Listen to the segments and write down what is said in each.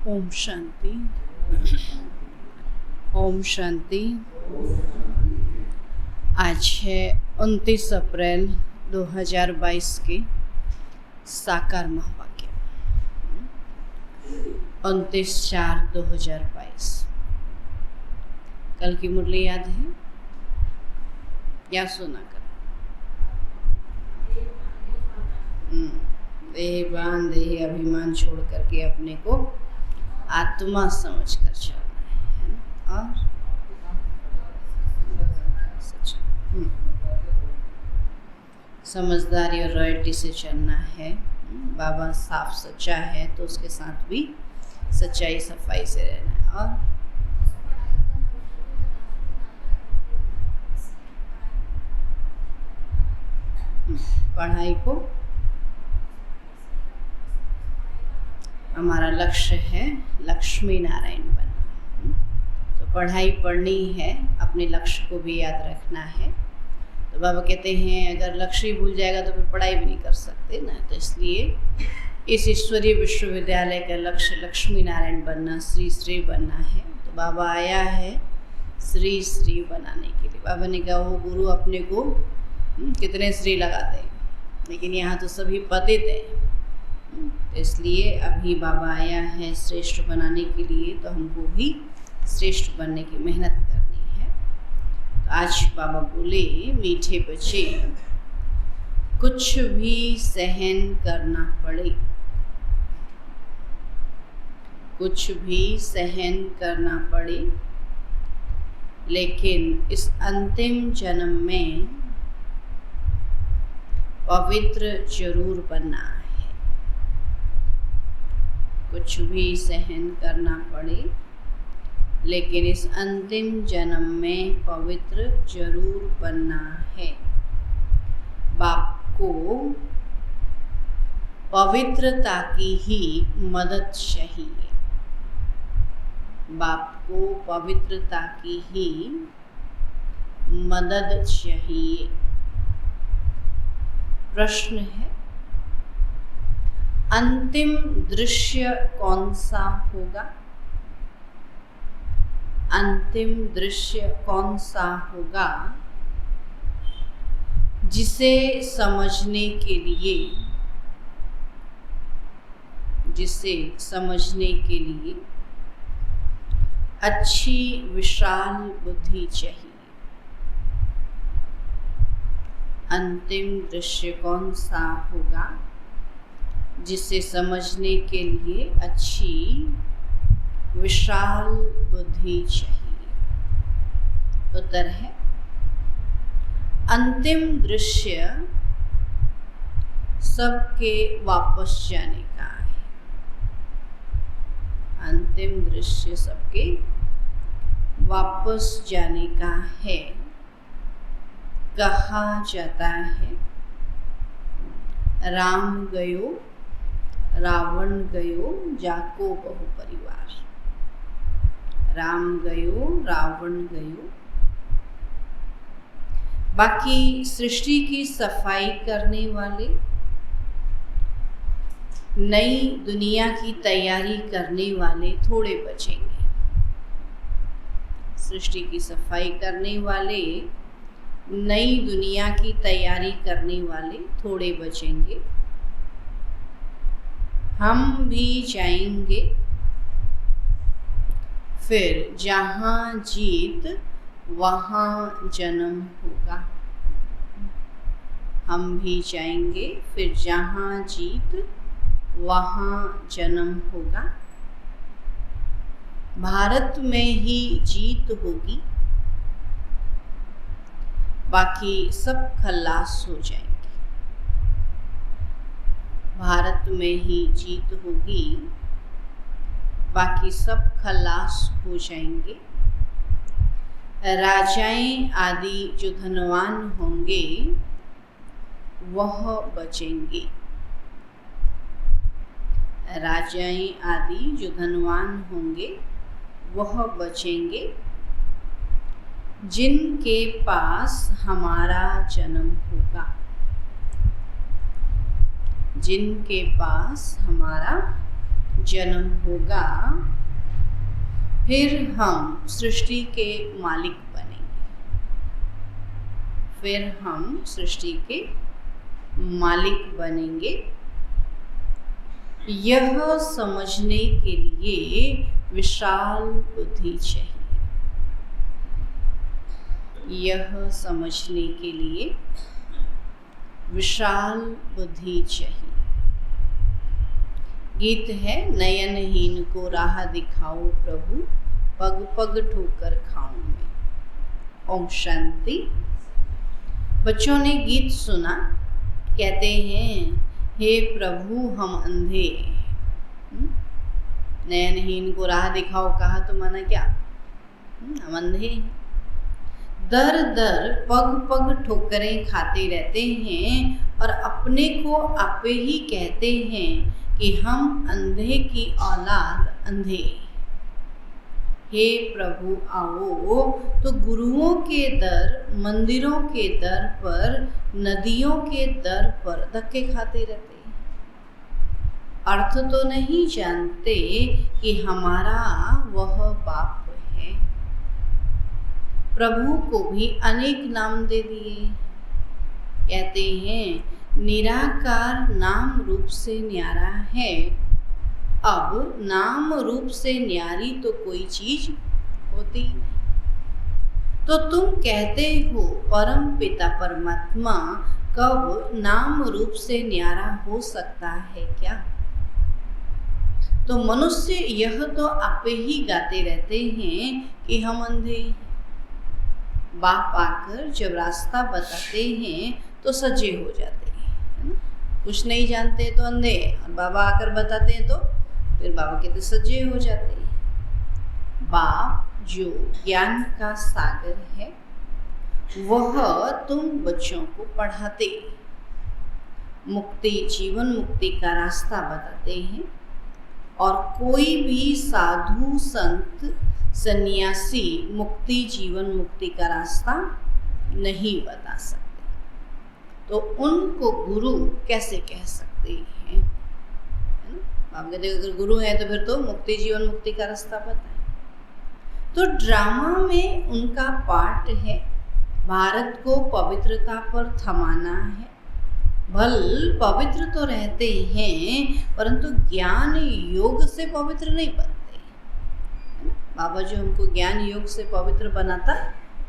ओम शांति। ओम शांति। आज है 29 अप्रैल 2022 के साकार महावाक्य 29/4/2022। कल की मुरली याद है या सुना कर? देह बांध देह अभिमान छोड़ करके अपने को आत्मा समझ कर चलना है ना। और सच्चा समझदारी और रॉयल्टी से चलना है। बाबा साफ सच्चा है तो उसके साथ भी सच्चाई सफाई से रहना है। और पढ़ाई को हमारा लक्ष्य है लक्ष्मी नारायण बनना। तो पढ़ाई पढ़नी है, अपने लक्ष्य को भी याद रखना है। तो बाबा कहते हैं अगर लक्ष्य भूल जाएगा तो फिर पढ़ाई भी नहीं कर सकते ना। तो इसलिए इस ईश्वरीय विश्वविद्यालय का लक्ष्य लक्ष्मी नारायण बनना, श्री श्री बनना है। तो बाबा आया है श्री श्री बनाने के लिए। बाबा ने कहा वो गुरु अपने को कितने श्री लगाते हैं, लेकिन यहाँ तो सभी पतित हैं। तो इसलिए अभी बाबा आया है श्रेष्ठ बनाने के लिए, तो हमको भी श्रेष्ठ बनने की मेहनत करनी है। तो आज बाबा बोले मीठे बच्चे कुछ भी सहन करना पड़े, कुछ भी सहन करना पड़े, लेकिन इस अंतिम जन्म में पवित्र जरूर बनना है। कुछ भी सहन करना पड़े, लेकिन इस अंतिम जन्म में पवित्र जरूर बनना है। बाप को पवित्रता की ही मदद चाहिए। बाप को पवित्रता की ही मदद चाहिए। प्रश्न है अंतिम दृश्य कौन सा होगा? अंतिम दृश्य कौन सा होगा जिसे समझने के लिए अच्छी विशाल बुद्धि चाहिए। अंतिम दृश्य कौन सा होगा जिसे समझने के लिए अच्छी विशाल बुद्धि चाहिए? उत्तर है अंतिम दृश्य सबके वापस जाने का है। अंतिम दृश्य सबके वापस जाने का है। कहा जाता है राम गयो रावण गयो जाको बहु परिवार। राम गयो रावण गयो। बाकी सृष्टि की सफाई करने वाले, नई दुनिया की तैयारी करने वाले थोड़े बचेंगे। सृष्टि की सफाई करने वाले, नई दुनिया की तैयारी करने वाले थोड़े बचेंगे। हम भी जाएंगे, फिर जहाँ जीत वहाँ जन्म होगा। हम भी जाएंगे, फिर जहाँ जीत वहाँ जन्म होगा। भारत में ही जीत होगी, बाकी सब खल्लास हो जाएंगे। भारत में ही जीत होगी, बाकी सब खल्लास हो जाएंगे। राजाएं आदि जो धनवान होंगे वह बचेंगे। राजाएं आदि जो धनवान होंगे वह बचेंगे। जिनके पास हमारा जन्म होगा, जिनके पास हमारा जन्म होगा, फिर हम सृष्टि के मालिक बनेंगे। फिर हम सृष्टि के मालिक बनेंगे। यह समझने के लिए विशाल बुद्धि चाहिए। यह समझने के लिए विशाल बुद्धि चाहिए। गीत है, नयनहीन को राह दिखाओ प्रभु, पग पग ठोकर खाऊं मैं। ओम शांति। बच्चों ने गीत सुना, कहते हैं, हे प्रभु हम अंधे। नयनहीन को राह दिखाओ कहा तो माना क्या? हम अंधे। दर दर पग पग ठोकरें खाते रहते हैं और अपने को आपे ही कहते हैं कि हम अंधे की औलाद अंधे। हे प्रभु आओ तो गुरुओं के दर, मंदिरों के दर पर, नदियों के दर पर धक्के खाते रहते हैं। अर्थ तो नहीं जानते कि हमारा वह बाप है। प्रभु को भी अनेक नाम दे दिए। कहते हैं, निराकार नाम रूप से न्यारा है। अब नाम रूप से न्यारी तो कोई चीज होती नहीं। तो तुम कहते हो परम पिता परमात्मा कब नाम रूप से न्यारा हो सकता है क्या? तो मनुष्य यह तो आपे ही गाते रहते हैं कि हम अंधे। बाप आकर जब रास्ता बताते हैं तो सजे हो जाते हैं, है ना? कुछ नहीं जानते तो अंधे, और बाबा आकर बताते हैं तो फिर बाबा कहते सजे हो जाते हैं। बाप जो ज्ञान का सागर है, वह तुम बच्चों को पढ़ाते, मुक्ति, जीवन मुक्ति का रास्ता बताते हैं। और कोई भी साधु संत सन्यासी मुक्ति, जीवन मुक्ति का रास्ता नहीं बता सकते। तो उनको गुरु कैसे कह सकते हैं? आप कहते अगर गुरु है तो फिर तो मुक्ति, जीवन मुक्ति का रास्ता बताएं। तो ड्रामा में उनका पार्ट है, भारत को पवित्रता पर थमाना है। भल पवित्र तो रहते हैं परंतु ज्ञान योग से पवित्र नहीं बनते। बाबा जो हमको ज्ञान योग से पवित्र बनाता,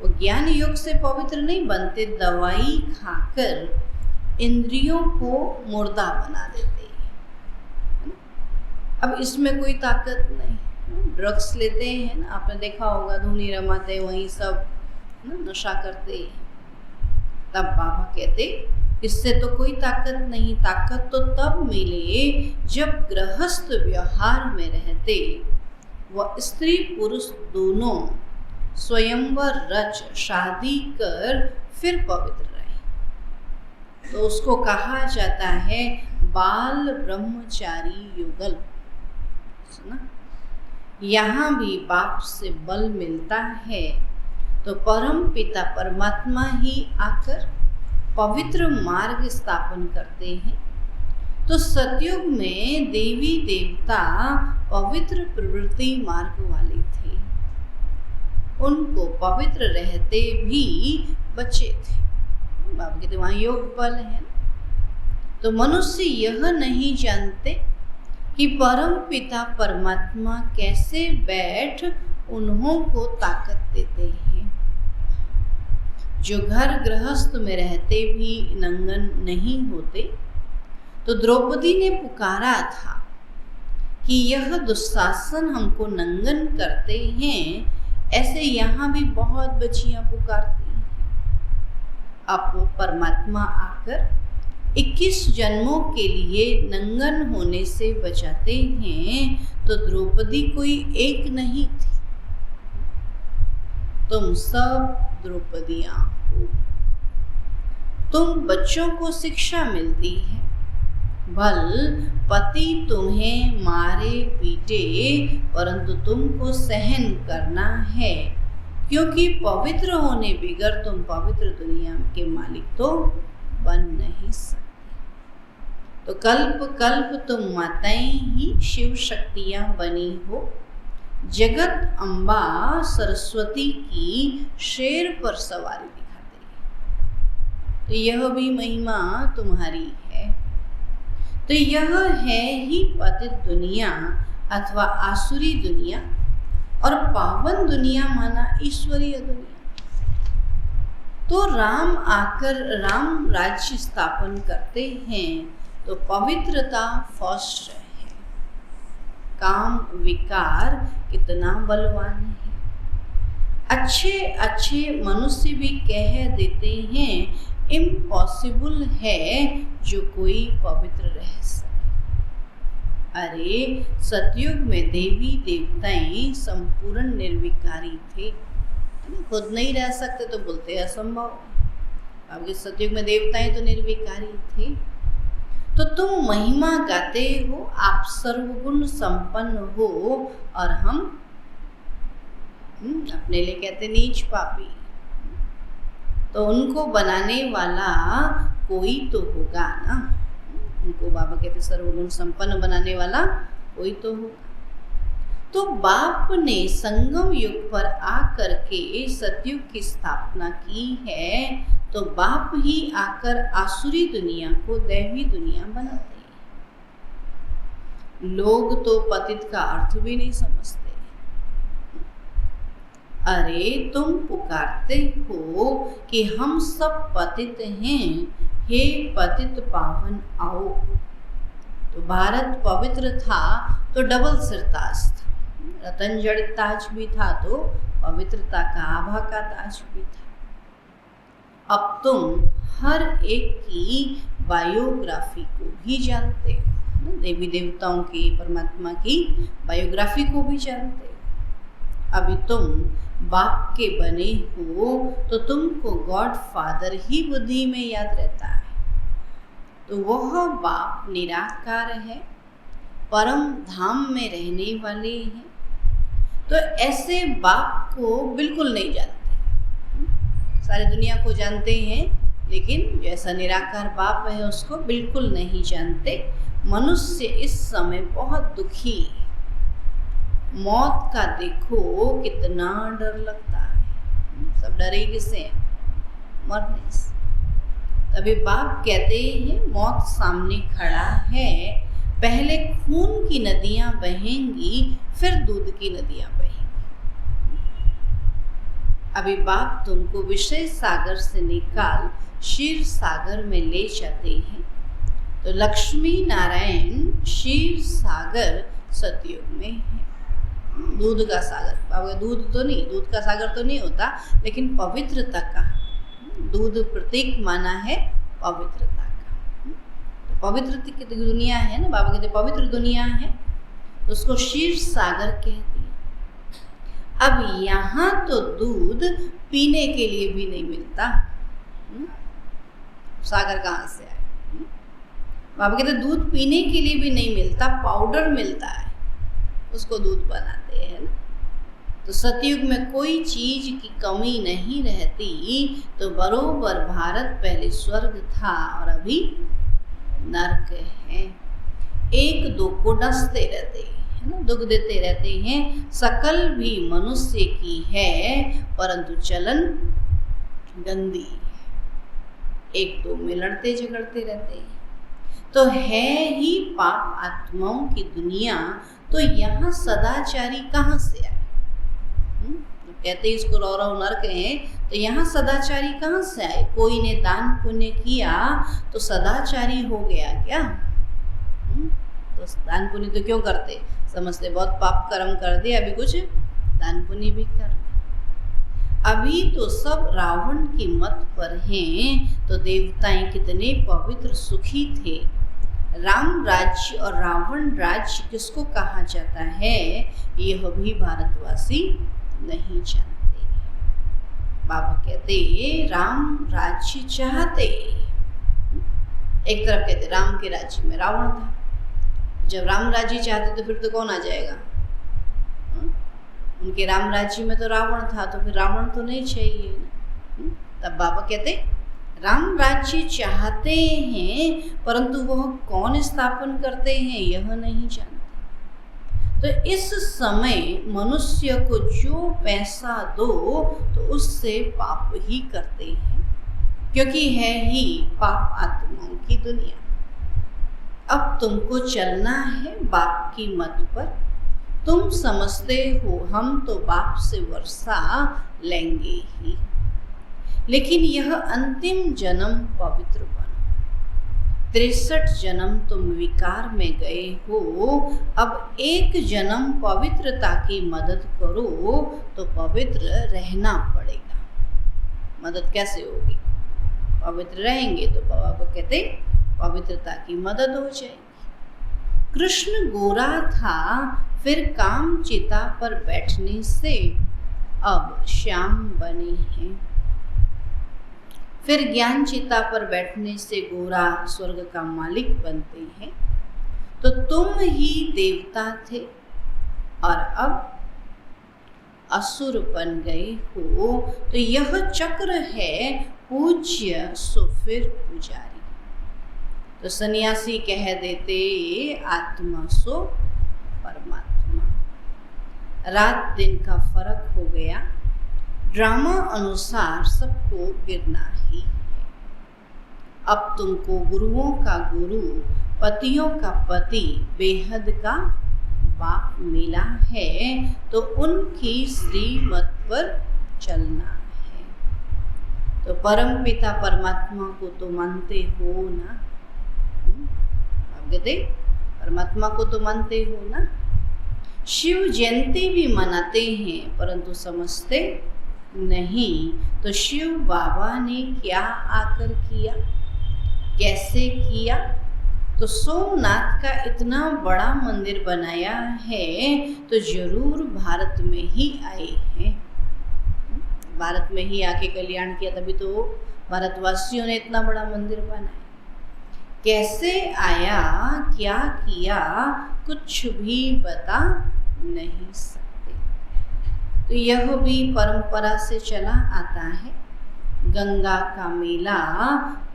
वो ज्ञान योग से पवित्र नहीं बनते। दवाई खाकर इंद्रियों को मुर्दा बना देते। अब इसमें कोई ताकत नहीं। ड्रग्स लेते हैं ना, आपने देखा होगा, धुनी रमाते, वहीं सब नशा करते हैं। तब बाबा कहते इससे तो कोई ताकत नहीं। ताकत तो तब मिले जब गृहस्थ व्यवहार में रहते वह स्त्री पुरुष दोनों स्वयंवर रच शादी कर फिर पवित्र रहे, तो उसको कहा जाता है बाल ब्रह्मचारी युगल। सुना? यहाँ भी बाप से बल मिलता है तो परम पिता परमात्मा ही आकर पवित्र मार्ग स्थापन करते हैं। तो सतयुग में देवी देवता पवित्र प्रवृत्ति मार्ग वाले थे, उनको पवित्र रहते भी बचे थे। बाबा कहते वहाँ योग बल है। तो मनुष्य यह नहीं जानते कि परम पिता परमात्मा कैसे बैठ उन्हों को ताकत देते हैं। जो घर गृहस्थ में रहते भी नंगन नहीं होते। तो द्रौपदी ने पुकारा था कि यह दुशासन हमको नंगन करते हैं, ऐसे यहाँ भी बहुत बच्चियां पुकारती हैं। अब परमात्मा आकर 21 जन्मों के लिए नंगन होने से बचाते हैं। तो द्रौपदी कोई एक नहीं थी, तुम सब द्रौपदियां हो। तुम बच्चों को शिक्षा मिलती है। भल पति तुम्हें मारे पीटे परंतु तुमको सहन करना है, क्योंकि पवित्र होने बिगर तुम पवित्र दुनिया के मालिक तो बन नहीं सकते। तो कल्प कल्प तुम माताएं ही शिव शक्तियां बनी हो, जगत अम्बा सरस्वती की शेर पर सवारी दिखाते हैं। तो यह भी महिमा तुम्हारी है। तो यह है ही पतित दुनिया अथवा आसुरी दुनिया, और पावन दुनिया माना ईश्वरीय दुनिया। तो राम आकर राम राज्य स्थापन करते हैं तो पवित्रता फर्स्ट है। काम विकार कितना बलवान है। अच्छे अच्छे मनुष्य भी कह देते हैं इम्पॉसिबल है जो कोई पवित्र रह सके। अरे सतयुग में देवी देवताएं संपूर्ण निर्विकारी थे, खुद नहीं रह सकते तो बोलते असंभव। अब सतयुग में देवताएं तो निर्विकारी थे। तो तुम महिमा गाते हो, आप सर्वगुण संपन्न हो, और हम अपने लिए कहते नीच पापी। तो उनको बनाने वाला कोई तो होगा ना। उनको बाबा कहते सर्वगुण संपन्न बनाने वाला कोई तो होगा। तो बाप ने संगम युग पर आकर के सतयुग की स्थापना की है, तो बाप ही आकर आसुरी दुनिया को दैवी दुनिया बनाते हैं। लोग तो पतित का अर्थ भी नहीं समझते। अरे तुम पुकारते हो कि हम सब पतित हैं, हे पतित पावन आओ। तो भारत पवित्र था तो डबल सिरताज था, रतन जड़ित ताज भी था तो पवित्रता का आभा का ताज भी था। अब तुम हर एक की बायोग्राफी को भी जानते हो, देवी देवताओं की, परमात्मा की बायोग्राफी को भी जानते हो। अभी तुम बाप के बने हो तो तुमको गॉड फादर ही बुद्धि में याद रहता है। तो वह बाप निराकार है, परम धाम में रहने वाले हैं। तो ऐसे बाप को बिल्कुल नहीं जानते। सारी दुनिया को जानते हैं, लेकिन जैसा निराकार बाप है उसको बिल्कुल नहीं जानते। मनुष्य इस समय बहुत दुखी है। मौत का देखो कितना डर लगता है। सब डरे किससे? मरने से। तभी बाप कहते हैं मौत सामने खड़ा है, पहले खून की नदियां बहेंगी, फिर दूध की नदियां बहेंगी। अभी बाप तुमको विषय सागर से निकाल क्षीर सागर में ले जाते हैं। तो लक्ष्मी नारायण क्षीर सागर सतयुग में है। दूध का सागर, बाबा दूध तो नहीं, दूध का सागर तो नहीं होता, लेकिन पवित्रता का दूध प्रतीक माना है पवित्रता का। तो पवित्र की दुनिया है ना, बाबा कहते पवित्र दुनिया है, तो उसको क्षीर सागर कहती है। अब यहाँ तो दूध पीने के लिए भी नहीं मिलता, सागर कहाँ से आए? बाबा कहते दूध पीने के लिए भी नहीं मिलता, पाउडर मिलता है, उसको दूध बनाते हैं ना। तो सतयुग में कोई चीज की कमी नहीं रहती। तो बरोबर भारत पहले स्वर्ग था और अभी नरक है। एक दो को डसते रहते हैं ना, दुख देते रहते हैं। शकल भी मनुष्य की है, परंतु चलन गंदी है। एक दो में लड़ते झगड़ते रहते हैं। तो है ही पाप आत्माओं की दुनिया। तो यहाँ सदाचारी कहाँ से आए? कहते इसको रौरव नरक है, तो यहाँ सदाचारी कहाँ से आए? कोई ने दान पुण्य किया तो सदाचारी हो गया क्या? तो दान पुण्य तो क्यों करते? समझते बहुत पाप कर्म कर दिया, अभी कुछ दान पुण्य भी कर दे। अभी तो सब रावण की मत पर हैं। तो देवताएं कितने पवित्र सुखी थे। राम राज्य और रावण राज्य किसको कहा जाता है, यह भी भारतवासी नहीं जानते। बाबा कहते राम राज्य चाहते। एक तरफ कहते राम के राज्य में रावण था। जब राम राज्य चाहते तो फिर तो कौन आ जाएगा? उनके राम राज्य में तो रावण था, तो फिर रावण तो नहीं चाहिए ना। तब बाबा कहते राम राज्य चाहते हैं, परंतु वह कौन स्थापन करते हैं यह नहीं जानते। तो इस समय मनुष्य को जो पैसा दो तो उससे पाप ही करते हैं, क्योंकि है ही पाप आत्माओं की दुनिया। अब तुमको चलना है बाप की मत पर। तुम समझते हो हम तो बाप से वर्षा लेंगे ही, लेकिन यह अंतिम जन्म पवित्र बनो। 63 जन्म तुम विकार में गए हो, अब एक जन्म पवित्रता की मदद करो तो पवित्र रहना पड़ेगा। मदद कैसे होगी? पवित्र रहेंगे तो बाबा कहते पवित्रता की मदद हो जाएगी। कृष्ण गोरा था, फिर काम चिता पर बैठने से अब श्याम बने हैं। फिर ज्ञान चिता पर बैठने से गोरा स्वर्ग का मालिक बनते हैं। तो तुम ही देवता थे और अब असुर बन गए हो, तो यह चक्र है पूज्य सो फिर पुजारी। तो सन्यासी कह देते आत्मा सो परमात्मा। रात दिन का फर्क हो गया, ड्रामा अनुसार सबको गिरना ही है। अब तुमको गुरुओं का गुरु, पतियों का पति, बेहद का बाप मिला है, तो उनकी श्रीमत पर चलना है। तो परम पिता परमात्मा को तो मानते हो ना? आप कहते परमात्मा को तो मानते हो ना? शिव जयंती भी मनाते हैं, परंतु समझते नहीं। तो शिव बाबा ने क्या आकर किया, कैसे किया? तो सोमनाथ का इतना बड़ा मंदिर बनाया है, तो जरूर भारत में ही आए हैं। भारत में ही आके कल्याण किया, तभी तो भारतवासियों ने इतना बड़ा मंदिर बनाया। कैसे आया, क्या किया, कुछ भी बता नहीं सकते। तो यह भी परंपरा से चला आता है। गंगा का मेला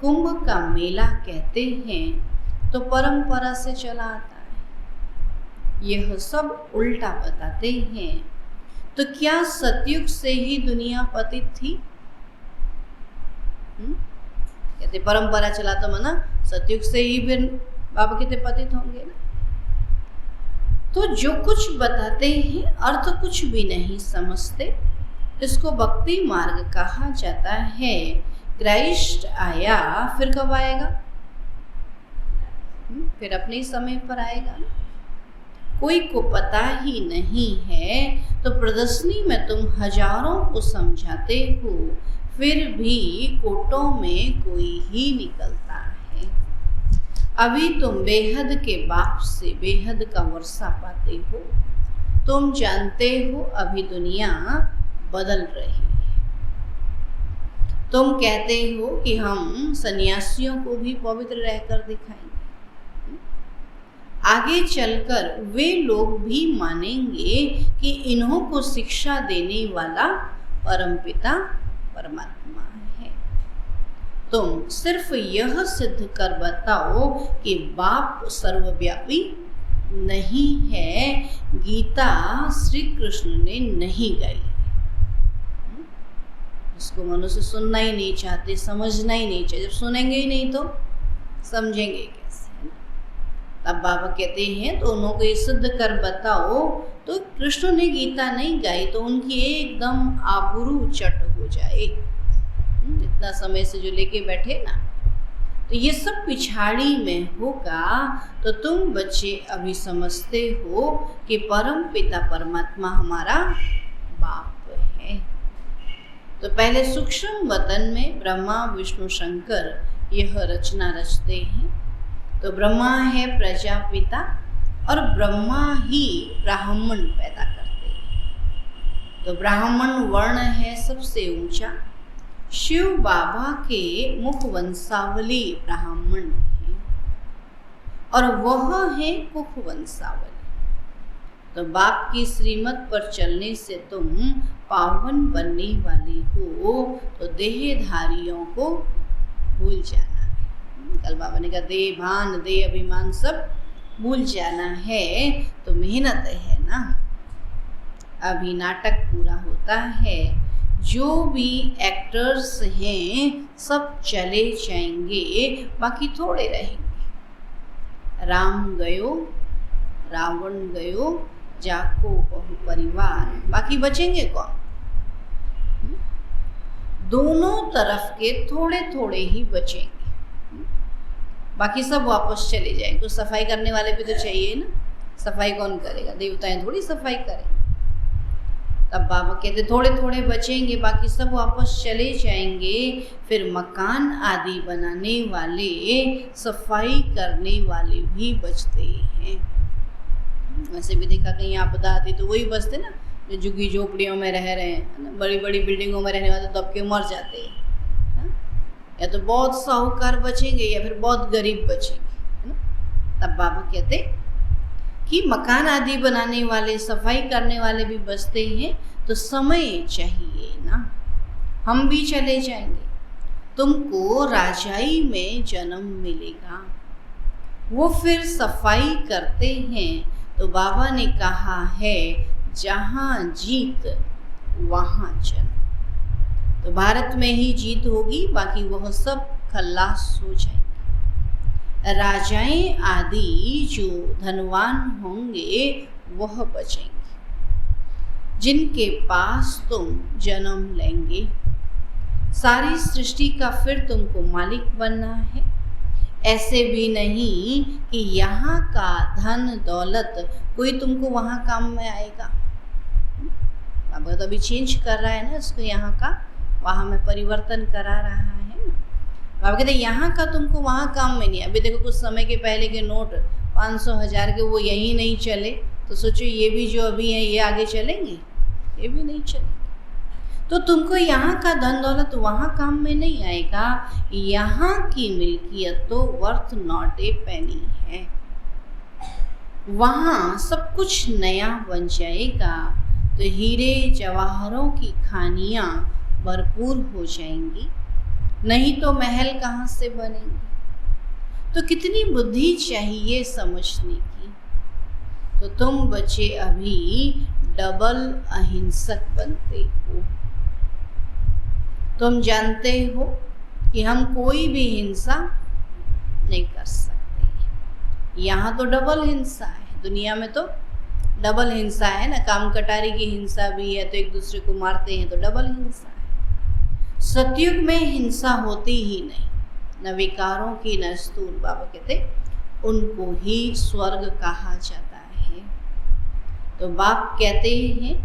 कुंभ का मेला कहते हैं, तो परंपरा से चला आता है। यह सब उल्टा बताते हैं। तो क्या सतयुग से ही दुनिया पतित थी? कहते परंपरा चला तो मना सतयुग से ही फिर बाबा कहते पतित होंगे ना। तो जो कुछ बताते हैं अर्थ कुछ भी नहीं समझते। इसको भक्ति मार्ग कहा जाता है। क्राइस्ट आया, फिर कब आएगा? फिर अपने समय पर आएगा। कोई को पता ही नहीं है। तो प्रदर्शनी में तुम हजारों को समझाते हो, फिर भी कोटों में कोई ही निकलता है। अभी तुम बेहद के बाप से बेहद का वर्षा पाते हो। तुम जानते हो अभी दुनिया बदल रही है। तुम कहते हो कि हम सन्यासियों को भी पवित्र रहकर दिखाएंगे। आगे चलकर वे लोग भी मानेंगे कि इन्हों को शिक्षा देने वाला परमपिता परमात्मा है। तुम सिर्फ यह सिद्ध कर बताओ कि बाप सर्वव्यापी नहीं है। गीता श्री कृष्ण ने नहीं गाई। इसको मनुष्य सुनना ही नहीं चाहते, समझना ही नहीं चाहते। जब सुनेंगे ही नहीं तो समझेंगे कैसे? तब बाबा कहते हैं तो उन्होंने ये सिद्ध कर बताओ। तो कृष्ण ने गीता नहीं गाई तो उनकी एकदम आबरू चट हो जाए। इतना समय से जो लेके बैठे ना, तो ये सब पिछाड़ी में होगा। तो तुम बच्चे अभी समझते हो कि परम पिता परमात्मा हमारा बाप है। तो पहले सूक्ष्म वतन में ब्रह्मा विष्णु शंकर यह रचना रचते हैं। तो ब्रह्मा है प्रजापिता और ब्रह्मा ही ब्राह्मण पैदा करते हैं। तो ब्राह्मण वर्ण है सबसे ऊंचा। शिव बाबा के मुख वंशावली ब्राह्मण है और वह है कुख वंशावली। तो बाप की श्रीमत पर चलने से तुम पावन बनने वाले हो। तो देहधारियों को भूल जाना है। कल बाबा ने कहा देह भान देह अभिमान सब भूल जाना है, तो मेहनत है ना। अभी नाटक पूरा होता है, जो भी एक्टर्स हैं सब चले जाएंगे, बाकी थोड़े रहेंगे। राम गयो रावण गयो जाको बहु परिवार, बाकी बचेंगे कौन? दोनों तरफ के थोड़े थोड़े ही बचेंगे, बाकी सब वापस चले जाएंगे। तो सफाई करने वाले भी तो चाहिए ना, सफाई कौन करेगा? देवताएं थोड़ी सफाई करेंगे। तब बाबा कहते थोड़े थोड़े बचेंगे, बाकी सब वापस चले जाएंगे। फिर मकान आदि बनाने वाले, सफाई करने वाले भी बचते हैं। वैसे भी देखा कहीं आपदा आती तो वही बचते ना, जो झुग्गी झोपड़ियों में रह रहे हैं ना, बड़ी बड़ी बिल्डिंगों में रहने वाले दब के मर जाते हैं। या तो बहुत साहूकार बचेंगे या फिर बहुत गरीब बचेंगे, है ना। तब बाबा कहते कि मकान आदि बनाने वाले, सफाई करने वाले भी बचते हैं, तो समय चाहिए ना, हम भी चले जाएंगे। तुमको राजाई में जन्म मिलेगा। वो फिर सफाई करते हैं, तो बाबा ने कहा है जहाँ जीत वहाँ जन्म। तो भारत में ही जीत होगी, बाकी वह सब खल्लास हो जाएंगे। राजाएं आदि जो धनवान होंगे वह बचेंगे, जिनके पास तुम जन्म लेंगे। सारी सृष्टि का फिर तुमको मालिक बनना है। ऐसे भी नहीं कि यहाँ का धन दौलत कोई तुमको वहाँ काम में आएगा। अब तो अभी चेंज कर रहा है ना इसको, यहाँ का वहाँ में परिवर्तन करा रहा है ना। बाबा कहते यहाँ का तुमको वहाँ काम में नहीं। अभी देखो कुछ समय के पहले के नोट 500 1000 के वो यहीं नहीं चले, तो सोचो ये भी जो अभी हैं ये आगे चलेंगे? ये भी नहीं चलेंगे। तो तुमको यहाँ का धन दौलत वहाँ काम में नहीं आएगा। यहाँ की मिल्कियत तो वर्थ नॉट ए पेनी है, वहाँ सब कुछ नया बन जाएगा। तो हीरे जवाहरों की खानियाँ भरपूर हो जाएंगी, नहीं तो महल कहाँ से बनेंगे। तो कितनी बुद्धि चाहिए समझने की। तो तुम बच्चे अभी डबल अहिंसक बनते हो। तुम जानते हो कि हम कोई भी हिंसा नहीं कर सकते। यहाँ तो डबल हिंसा है, दुनिया में तो डबल हिंसा है ना। काम कटारी की हिंसा भी है, तो एक दूसरे को मारते हैं, तो डबल हिंसा है। सतयुग में हिंसा होती ही नहीं, न विकारों की न स्थूल। बाबा कहते उनको ही स्वर्ग कहा जाता है। तो बाप कहते हैं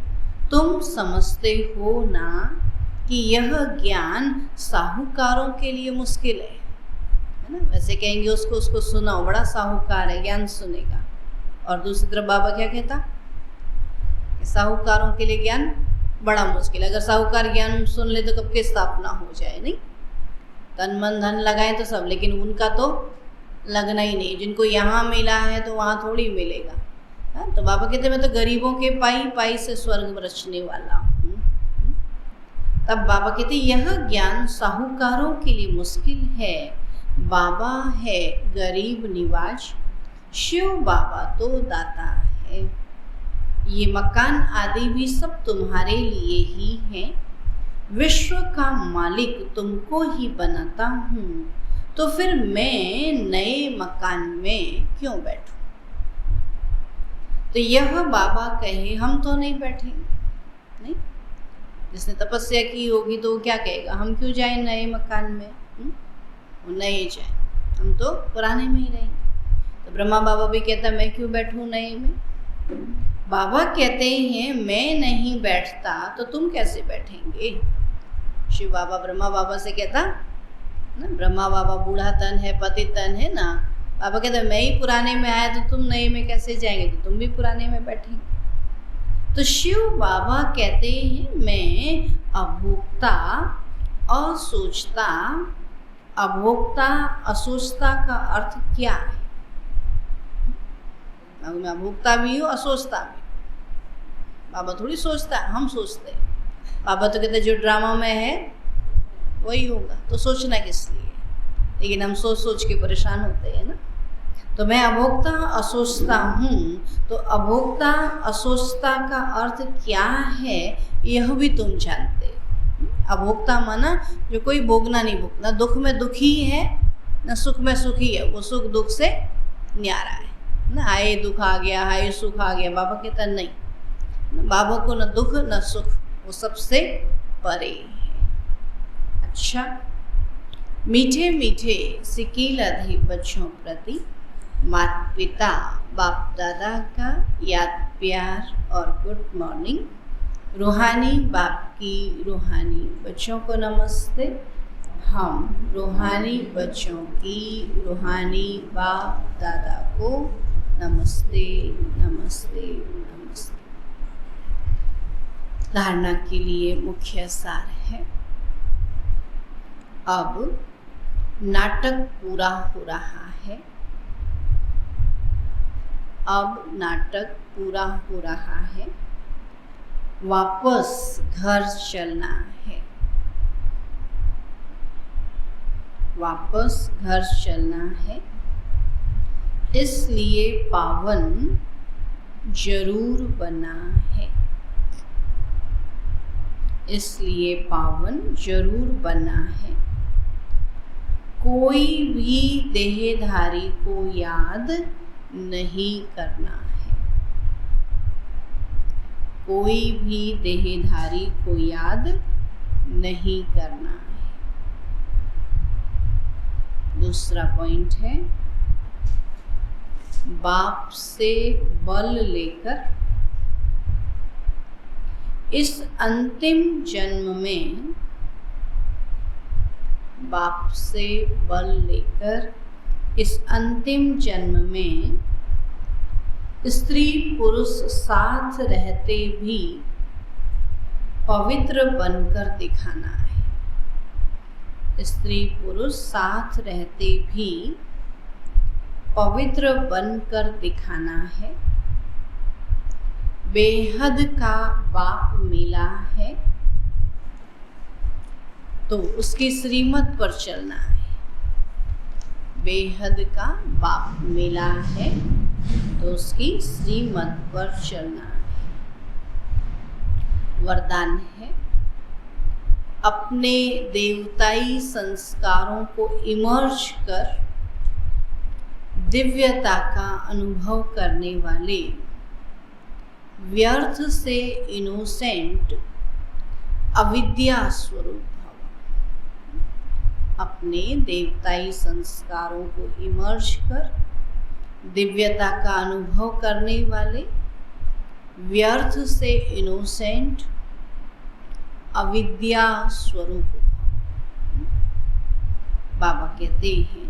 तुम समझते हो ना कि यह ज्ञान साहूकारों के लिए मुश्किल है ना। वैसे कहेंगे उसको सुनाओ, बड़ा साहूकार है, ज्ञान सुनेगा। और दूसरी तरफ बाबा क्या कहता कि साहूकारों के लिए ज्ञान बड़ा मुश्किल है। अगर साहूकार ज्ञान सुन ले तो कब की स्थापना हो जाए। नहीं, तन मन धन लगाए तो सब, लेकिन उनका तो लगना ही नहीं। जिनको यहाँ मिला है तो वहाँ थोड़ी मिलेगा। हाँ, तो बाबा कहते मैं तो गरीबों के पाई पाई से स्वर्ग रचने वाला हूँ। तब बाबा कहते यह ज्ञान साहूकारों के लिए मुश्किल है। बाबा है गरीब निवाज, शिव बाबा तो दाता है। ये मकान आदि भी सब तुम्हारे लिए ही हैं। विश्व का मालिक तुमको ही बनाता हूँ, तो फिर मैं नए मकान में क्यों बैठूं? तो यह बाबा कहे हम तो नहीं बैठेंगे। नहीं, जिसने तपस्या की होगी तो वो क्या कहेगा, हम क्यों जाए नए मकान में? वो नहीं जाए, हम तो पुराने में ही रहेंगे। तो ब्रह्मा बाबा भी कहता मैं क्यों बैठूं नए में? बाबा कहते हैं मैं नहीं बैठता तो तुम कैसे बैठेंगे? शिव बाबा ब्रह्मा बाबा से कहता ना, ब्रह्मा बाबा बूढ़ा तन है, पति तन है ना। बाबा कहते मैं ही पुराने में आया तो तुम नए में कैसे जाएंगे? तो तुम भी पुराने में बैठेंगे। तो शिव बाबा कहते हैं मैं अभोक्ता असोचता। अभोक्ता असोचता का अर्थ क्या है? मैं अभोक्ता भी हूँ असोचता भी। बाबा थोड़ी सोचता है, हम सोचते हैं। बाबा तो कहते जो ड्रामा में है वही होगा, तो सोचना किस लिए? लेकिन हम सोच सोच के परेशान होते हैं ना। तो मैं अभोक्ता असोचता हूँ, तो अभोक्ता असोचता का अर्थ क्या है यह भी तुम जानते हो। अभोक्ता माना जो कोई भोगना नहीं भोगना, दुख में दुखी है न सुख में सुखी है, वो सुख दुख से न्यारा है ना। हाय दुख आ गया, हाय सुख आ गया, बाबा कहता नहीं, बाबा को न दुख न सुख, वो सबसे परे है। अच्छा, मीठे मीठे सिकील अधि बच्चों प्रति माता पिता बाप दादा का याद प्यार और गुड मॉर्निंग। रूहानी बाप की रूहानी बच्चों को नमस्ते। हम रूहानी बच्चों की रूहानी बाप दादा को नमस्ते नमस्ते नमस्ते। धारणा के लिए मुख्य सार है, अब नाटक पूरा हो रहा है, अब नाटक पूरा हो रहा है, वापस घर चलना है, वापस घर चलना है। इसलिए पावन जरूर बना है, इसलिए पावन जरूर बना है। कोई भी देहधारी को याद नहीं करना है, कोई भी देहधारी को याद नहीं करना है। दूसरा पॉइंट है, बाप से बल लेकर इस अंतिम जन्म में, बाप से बल लेकर इस अंतिम जन्म में स्त्री पुरुष साथ रहते भी पवित्र बनकर दिखाना है। स्त्री पुरुष साथ रहते भी पवित्र बनकर दिखाना है। बेहद का बाप मिला है तो उसकी श्रीमत पर चलना है। बेहद का बाप मिला है तो उसकी श्रीमत पर चलना है। वरदान है, अपने देवताई संस्कारों को इमर्ज कर दिव्यता का अनुभव करने वाले व्यर्थ से इनोसेंट अविद्या स्वरूप भव। अपने देवताई संस्कारों को इमर्ज कर दिव्यता का अनुभव करने वाले व्यर्थ से इनोसेंट अविद्या स्वरूप भव। बाबा कहते हैं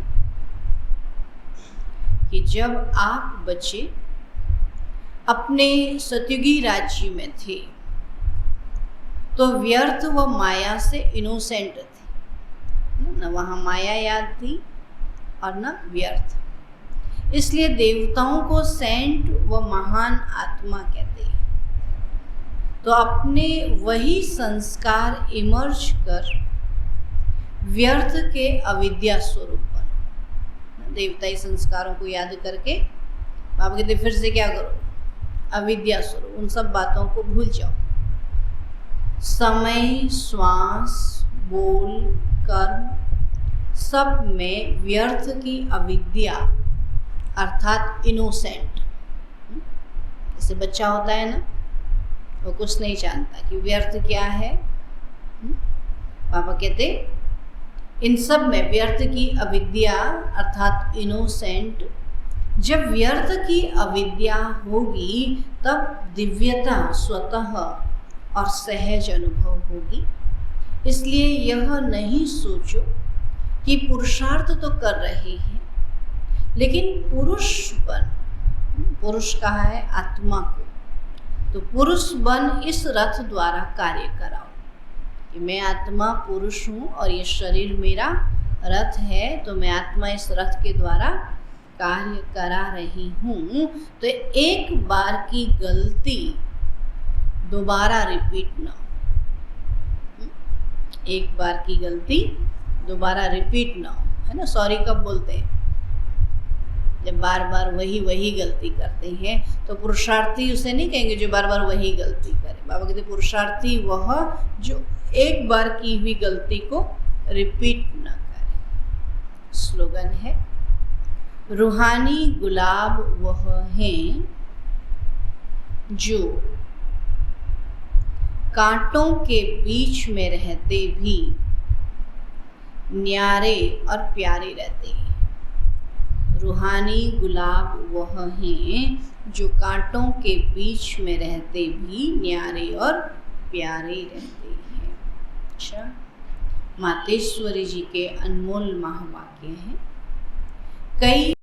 कि जब आप बच्चे अपने सतयुगी राज्य में थे तो व्यर्थ व माया से इनोसेंट थे, न वहाँ माया याद थी और न व्यर्थ। इसलिए देवताओं को सेंट व महान आत्मा कहते हैं। तो अपने वही संस्कार इमर्ज कर व्यर्थ के अविद्या स्वरूप बनो। देवताई संस्कारों को याद करके बाबा कहते फिर से क्या करो, अविद्या स्वरूप, उन सब बातों को भूल जाओ। समय, श्वास, बोल, कर्म सब में व्यर्थ की अविद्या अर्थात इनोसेंट। जैसे बच्चा होता है ना, वो कुछ नहीं जानता कि व्यर्थ क्या है। पापा कहते इन सब में व्यर्थ की अविद्या अर्थात इनोसेंट। जब व्यर्थ की अविद्या होगी तब दिव्यता स्वतः और सहज अनुभव होगी। इसलिए यह नहीं सोचो कि पुरुषार्थ तो कर रहे हैं, लेकिन पुरुष बन, पुरुष कहा है आत्मा को, तो पुरुष बन इस रथ द्वारा कार्य कराओ कि मैं आत्मा पुरुष हूँ और ये शरीर मेरा रथ है, तो मैं आत्मा इस रथ के द्वारा कार्य करा रही हूँ। तो एक बार की गलती दोबारा रिपीट ना हो, एक बार की गलती दोबारा रिपीट ना हो। है ना। सॉरी कब बोलते हैं? जब बार बार वही गलती करते हैं। तो पुरुषार्थी उसे नहीं कहेंगे जो बार बार वही गलती करे। बाबा कहते पुरुषार्थी वह जो एक बार की हुई गलती को रिपीट न करे। स्लोगन है, रूहानी गुलाब वह हैं जो कांटों के बीच में रहते भी न्यारे और प्यारे रहते हैं। रूहानी गुलाब वह हैं जो कांटों के बीच में रहते भी न्यारे और प्यारे रहते हैं। अच्छा, मातेश्वरी जी के अनमोल महावाक्य हैं। कई